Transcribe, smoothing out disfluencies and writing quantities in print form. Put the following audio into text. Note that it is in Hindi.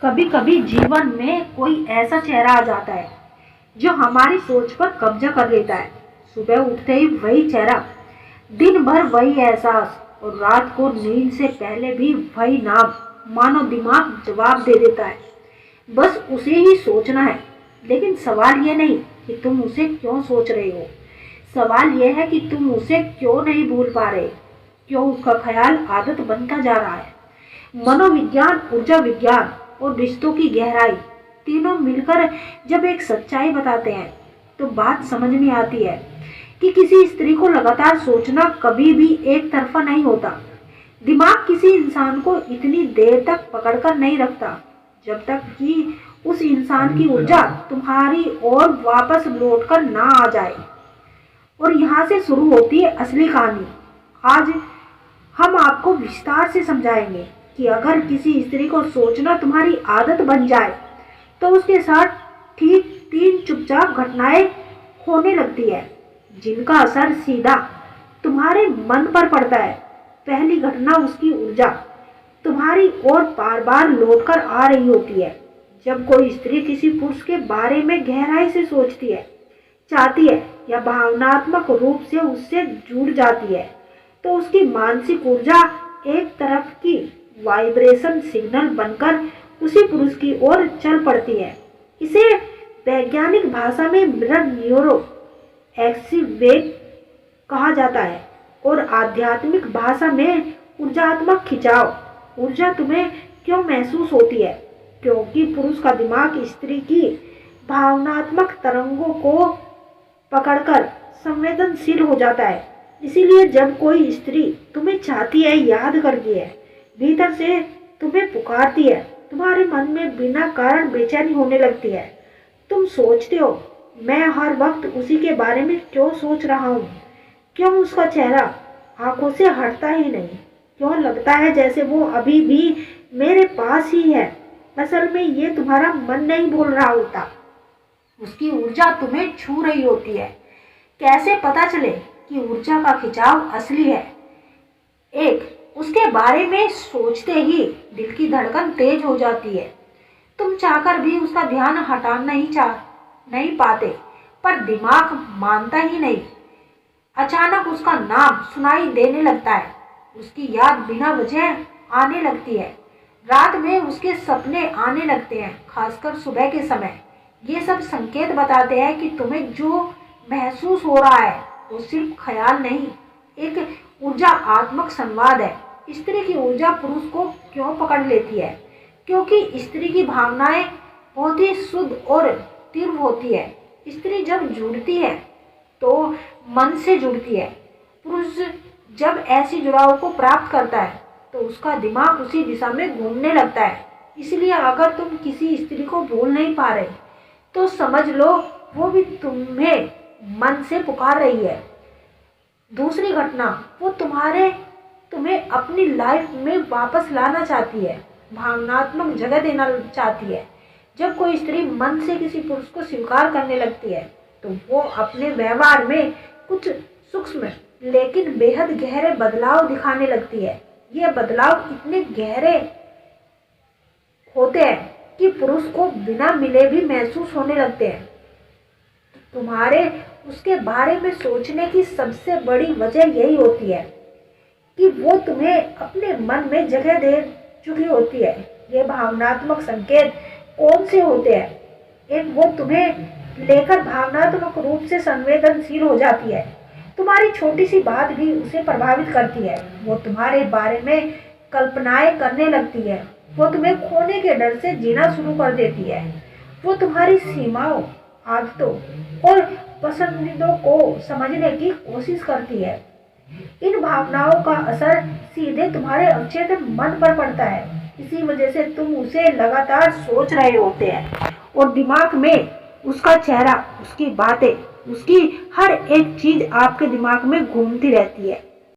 कभी कभी जीवन में कोई ऐसा चेहरा आ जाता है जो हमारी सोच पर कब्जा कर लेता है। सुबह उठते ही वही चेहरा, दिन भर वही एहसास और रात को नींद से पहले भी वही नाम। मानो दिमाग जवाब दे देता है, बस उसे ही सोचना है। लेकिन सवाल ये नहीं कि तुम उसे क्यों सोच रहे हो, सवाल यह है कि तुम उसे क्यों नहीं भूल पा रहे, क्यों उसका ख्याल आदत बनता जा रहा है। मनोविज्ञान, ऊर्जा विज्ञान और रिश्तों की गहराई तीनों मिलकर जब एक सच्चाई बताते हैं तो बात समझ में आती है कि किसी स्त्री को लगातार सोचना कभी भी एक तरफा नहीं होता। दिमाग किसी इंसान को इतनी देर तक पकड़कर नहीं रखता जब तक कि उस इंसान की ऊर्जा तुम्हारी ओर वापस लौटकर ना आ जाए। और यहाँ से शुरू होती है असली कहानी। आज हम आपको विस्तार से समझाएंगे कि अगर किसी स्त्री को सोचना तुम्हारी आदत बन जाए तो उसके साथ ठीक 3 चुपचाप घटनाएं होने लगती है जिनका असर सीधा तुम्हारे मन पर पड़ता है। पहली घटना, उसकी ऊर्जा तुम्हारी ओर बार बार लौटकर आ रही होती है। जब कोई स्त्री किसी पुरुष के बारे में गहराई से सोचती है, चाहती है या भावनात्मक रूप से उससे जुड़ जाती है तो उसकी मानसिक ऊर्जा एक तरफ की वाइब्रेशन सिग्नल बनकर उसी पुरुष की ओर चल पड़ती है। इसे वैज्ञानिक भाषा में मिरर न्यूरो एक्टिवेट कहा जाता है और आध्यात्मिक भाषा में ऊर्जात्मक खिंचाव। ऊर्जा तुम्हें क्यों महसूस होती है? क्योंकि पुरुष का दिमाग स्त्री की भावनात्मक तरंगों को पकड़कर संवेदनशील हो जाता है। इसीलिए जब कोई स्त्री तुम्हें चाहती है, याद करती है, भीतर से तुम्हें पुकारती है, तुम्हारे मन में बिना कारण बेचैनी होने लगती है। तुम सोचते हो, मैं हर वक्त उसी के बारे में क्यों सोच रहा हूँ? क्यों उसका चेहरा आंखों से हटता ही नहीं? क्यों लगता है जैसे वो अभी भी मेरे पास ही है? असल में ये तुम्हारा मन नहीं बोल रहा होता, उसकी ऊर्जा तुम्हें छू रही होती है। कैसे पता चले कि ऊर्जा का खिंचाव असली है? एक, उसके बारे में सोचते ही दिल की धड़कन तेज हो जाती है। तुम चाहकर भी उसका ध्यान हटा नहीं पाते, पर दिमाग मानता ही नहीं। अचानक उसका नाम सुनाई देने लगता है, उसकी याद बिना वजह आने लगती है, रात में उसके सपने आने लगते हैं, खासकर सुबह के समय। ये सब संकेत बताते हैं कि तुम्हें जो महसूस हो रहा है वो सिर्फ ख्याल नहीं, एक ऊर्जात्मक संवाद है। स्त्री की ऊर्जा पुरुष को क्यों पकड़ लेती है? क्योंकि स्त्री की भावनाएं बहुत ही शुद्ध और तीव्र होती है। स्त्री जब जुड़ती है तो मन से जुड़ती है। पुरुष जब ऐसी जुड़ाव को प्राप्त करता है तो उसका दिमाग उसी दिशा में घूमने लगता है। इसलिए अगर तुम किसी स्त्री को भूल नहीं पा रहे तो समझ लो वो भी तुम्हें मन से पुकार रही है। दूसरी घटना, वो तुम्हें अपनी लाइफ में वापस लाना चाहती है, भावनात्मक जगह देना चाहती है। जब कोई स्त्री मन से किसी पुरुष को स्वीकार करने लगती है तो वो अपने व्यवहार में कुछ सूक्ष्म लेकिन बेहद गहरे बदलाव दिखाने लगती है। ये बदलाव इतने गहरे होते हैं कि पुरुष को बिना मिले भी महसूस होने लगते हैं। तुम्हारे उसके बारे में सोचने की सबसे बड़ी वजह यही होती है कि वो तुम्हें अपने मन में जगह दे चुकी होती है। ये भावनात्मक संकेत कौन से होते हैं? एक, वो तुम्हें लेकर भावनात्मक रूप से संवेदनशील हो जाती है। तुम्हारी छोटी सी बात भी उसे प्रभावित करती है। वो तुम्हारे बारे में कल्पनाएं करने लगती है। वो तुम्हें खोने के डर से जीना शुरू कर देती है। वो तुम्हारी सीमाओं, आदतों और पसंदीदों को समझने की कोशिश करती है। इन भावनाओं का असर सीधे तुम्हारे अवचेतन मन पर पड़ता है। इसी वजह से तुम उसे लगातार सोच रहे होते हैं और दिमाग में उसका चेहरा, उसकी बातें, उसकी हर एक चीज आपके दिमाग में घूमती रहती है।